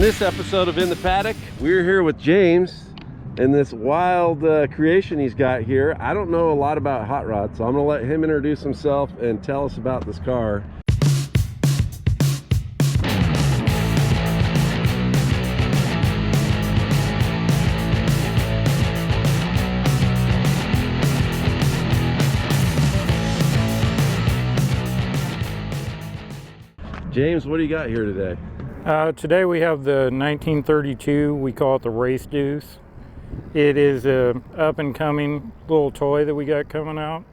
On this episode of In the Paddock, we're here with James and this wild creation he's got here. I don't know a lot about hot rods, so I'm gonna let him introduce himself and tell us about this car. James, what do you got here today? Today we have the 1932, we call it the Race Deuce. It is a up and coming little toy that we got coming out.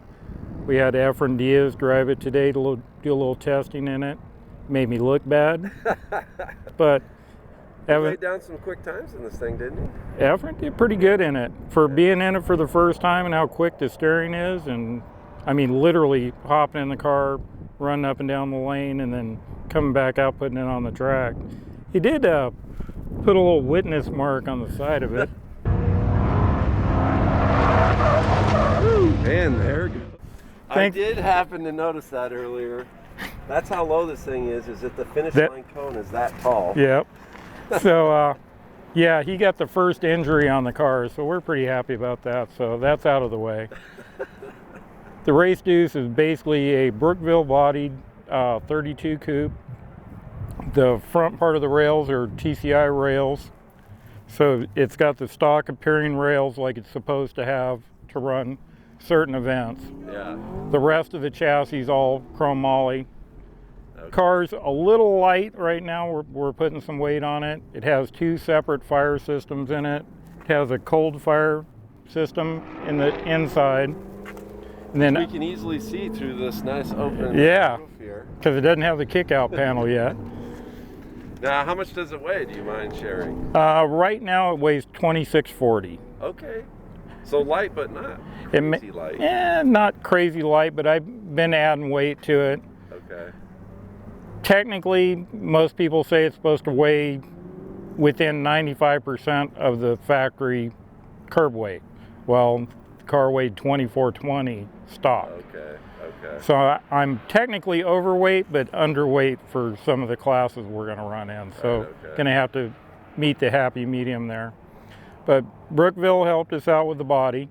We had Efren Diaz drive it today to do a little testing in it. Made me look bad, but He laid down some quick times in this thing, didn't he? Efren did pretty good in it. For being in it for the first time and how quick the steering is, and I mean literally hopping in the car, running up and down the lane, and then coming back out, putting it on the track. He did put a little witness mark on the side of it. Man, there goes. I did happen to notice that earlier. That's how low this thing is that the finish line cone is that tall. Yep. So, yeah, he got the first injury on the car, so we're pretty happy about that. So that's out of the way. The Race Deuce is basically a Brookville-bodied 32 coupe. The front part of the rails are TCI rails, so it's got the stock appearing rails like it's supposed to have to run certain events. Yeah. The rest of the chassis is all chrome moly. Okay. Car's a little light right now. We're putting some weight on it. It has two separate fire systems in it. It has a cold fire system in the inside. And then we can easily see through this nice open roof here. Because it doesn't have the kick-out panel yet. Now, how much does it weigh? Do you mind sharing? Right now, it weighs 2640. Okay. So light, but not crazy light. Not crazy light, but I've been adding weight to it. Okay. Technically, most people say it's supposed to weigh within 95% of the factory curb weight. Well, the car weighed 2420 stock. Okay, okay. So I'm technically overweight, but underweight for some of the classes we're going to run in. So going to have to meet the happy medium there. But Brookville helped us out with the body.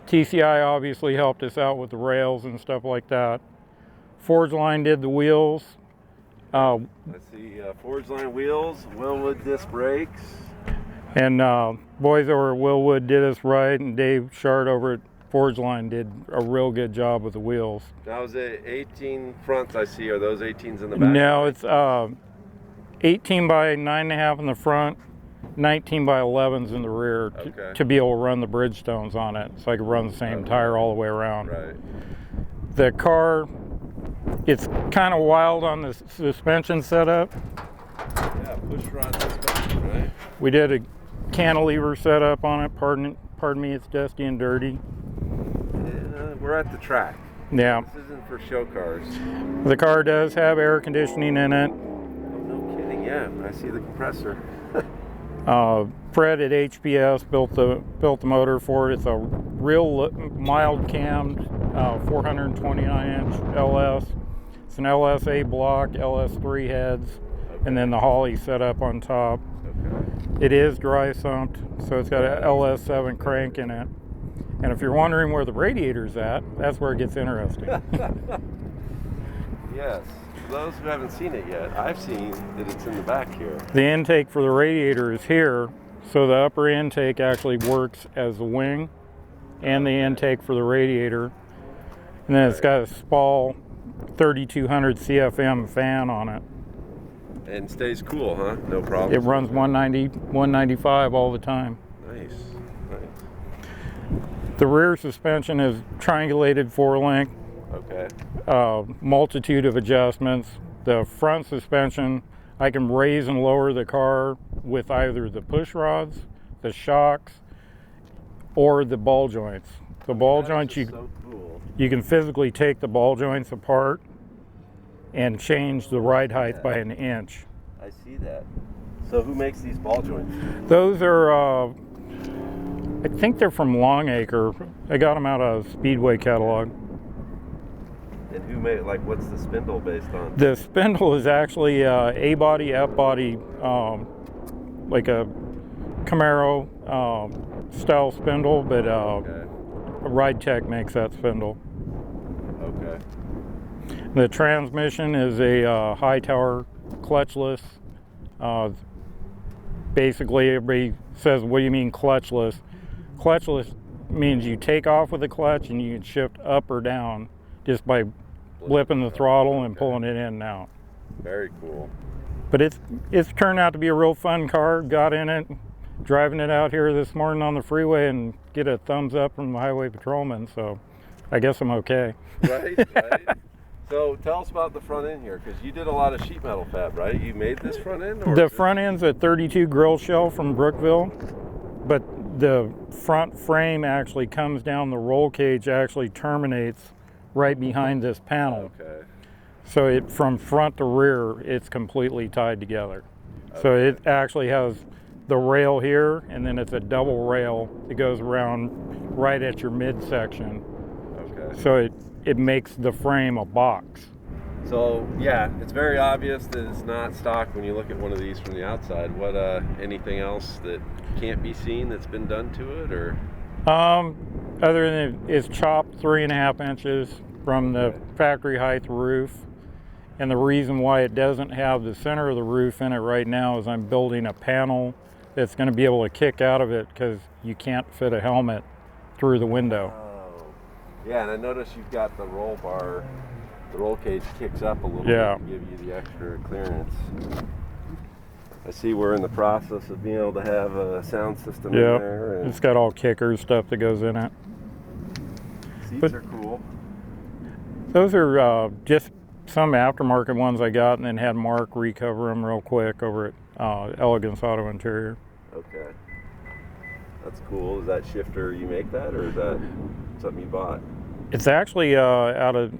TCI obviously helped us out with the rails and stuff like that. Forge Line did the wheels. Let's see, Forge Line wheels, Willwood disc brakes. And boys over at Willwood did us right, and Dave Shard over at Forge Line did a real good job with the wheels. Now is it 18 fronts I see? Are those 18s in the back? No, it's 18 by 9.5 in the front, 19 by 11s in the rear to be able to run the Bridgestones on it, so I could run the same tire all the way around. Right. The car, it's kind of wild on the suspension setup. Yeah, pushrod suspension, right? We did a cantilever setup on it. Pardon me, it's dusty and dirty. Yeah, we're at the track. Yeah. This isn't for show cars. The car does have air conditioning in it. Oh, no kidding. Yeah, I see the compressor. Fred at HPS built the motor for it. It's a real mild cammed 429-inch LS. It's an LS8 block, LS3 heads, and then the Holley set up on top. Okay. It is dry sumped, so it's got an LS7 crank in it. And if you're wondering where the radiator's at, that's where it gets interesting. Yes. For those who haven't seen it yet, I've seen that it's in the back here. The intake for the radiator is here, so the upper intake actually works as the wing and the intake for the radiator. And then it's got a Spall 3200 CFM fan on it. And stays cool, huh? No problem. It runs 190, 195 all the time. Nice, nice. The rear suspension is triangulated 4-link. Okay. Multitude of adjustments. The front suspension, I can raise and lower the car with either the push rods, the shocks, or the ball joints. The ball joints, you can physically take the ball joints apart and change the ride height by an inch. I see that. So who makes these ball joints? Those are, I think they're from Longacre. I got them out of Speedway catalog. And who made, like, what's the spindle based on? The spindle is actually A body, F body, like a Camaro style spindle, but Okay. Ride Tech makes that spindle. Okay. The transmission is a high tower clutchless. Basically, everybody says, what do you mean clutchless? Clutchless means you take off with the clutch and you can shift up or down just by flipping the throttle and pulling it in and out. Very cool. But it's turned out to be a real fun car. Got in it, driving it out here this morning on the freeway, and get a thumbs up from the highway patrolman, so I guess I'm okay. Right, right. So tell us about the front end here, because you did a lot of sheet metal fab, right? You made this front end? Or the front end's a 32 grill shell from Brookville, but the front frame actually comes down, the roll cage actually terminates right behind this panel. Okay. So it, from front to rear, it's completely tied together. Okay. So it actually has the rail here, and then it's a double rail that goes around right at your midsection. Okay. So it makes the frame a box. So yeah, it's very obvious that it's not stock when you look at one of these from the outside. What anything else that can't be seen that's been done to it, or? Other than it's chopped 3.5 inches from the factory height roof. And the reason why it doesn't have the center of the roof in it right now is I'm building a panel that's going to be able to kick out of it, because you can't fit a helmet through the window. Yeah, and I noticed you've got the roll bar, the roll cage kicks up a little bit to give you the extra clearance. I see we're in the process of being able to have a sound system in there. It's got all kicker stuff that goes in it. Seats are cool. Those are just some aftermarket ones I got, and then had Mark recover them real quick over at Elegance Auto Interior. Okay. That's cool. Is that shifter, you make that, or is that something you bought? It's actually out of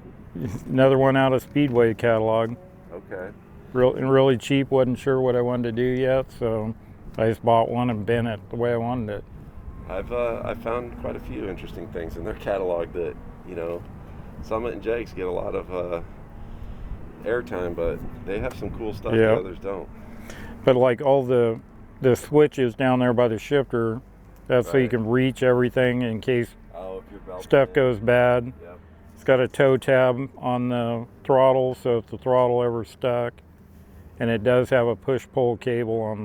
another one out of Speedway catalog. Okay. Really cheap. Wasn't sure what I wanted to do yet, so I just bought one and bent it the way I wanted it. I've found quite a few interesting things in their catalog that, you know, Summit and Jake's get a lot of airtime, but they have some cool stuff that others don't. But like all the switches down there by the shifter, that's so you can reach everything in case stuff goes bad. Yep. It's got a toe tab on the throttle, so if the throttle ever stuck, and it does have a push-pull cable on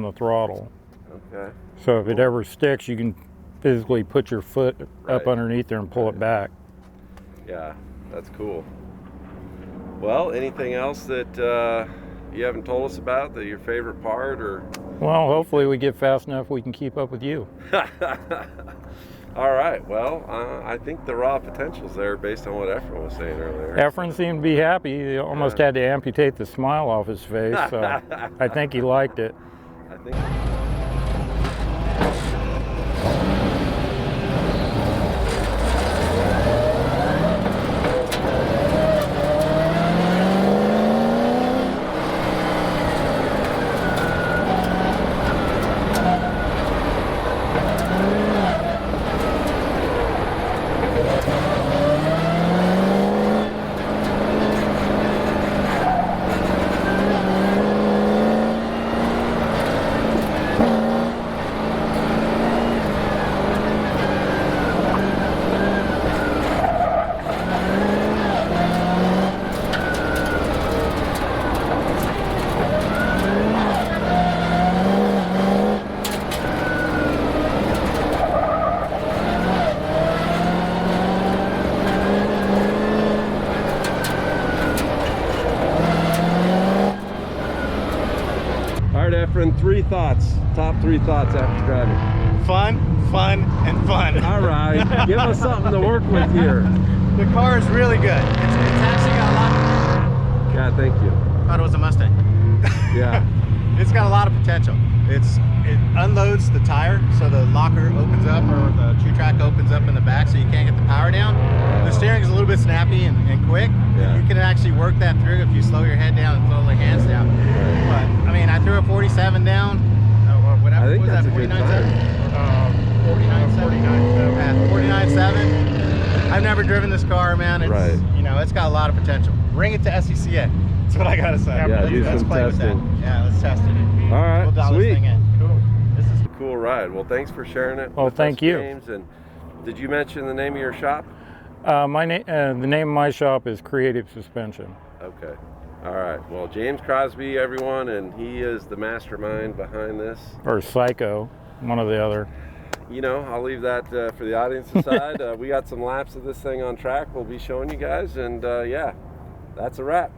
the throttle. Okay. So if it ever sticks, you can physically put your foot up underneath there and pull it back. Yeah, that's cool. Well, anything else that you haven't told us about, that your favorite part, or? Well, hopefully we get fast enough we can keep up with you. All right. Well, I think the raw potential's there based on what Efren was saying earlier. Efren seemed to be happy. He almost had to amputate the smile off his face. So I think he liked it. I think. Three thoughts, top 3 thoughts after driving. Fun, fun, and fun. All right, give us something to work with here. The car is really good. It's actually got a lot. Yeah, thank you. Thought it was a Mustang. Yeah. It's got a lot of potential. It unloads the tire, so the locker opens up, or the true track opens up in the back, so you can't get the power down. The steering is a little bit snappy and quick. Yeah. You can actually work that through if you slow your head down and slow the hands down. But I mean, I threw a 47 down, or whatever. I think was that's that, a good time. 49.7. 49.7. I I've never driven this car, man. It's, Right. you know, it's got a lot of potential. Bring it to SCCA. That's what I gotta say. Yeah, do let's some play with that. testing. Yeah, let's test it. All right, We'll dial sweet. this thing in. Cool. This is Cool ride. Well, thanks for sharing it. Well, with thank us, you. James. And did you mention the name of your shop? The name of my shop is Creative Suspension. Okay. All right. Well, James Crosby, everyone, and he is the mastermind behind this. Or Psycho, one or the other. You know, I'll leave that for the audience to decide. We got some laps of this thing on track we'll be showing you guys, and yeah, that's a wrap.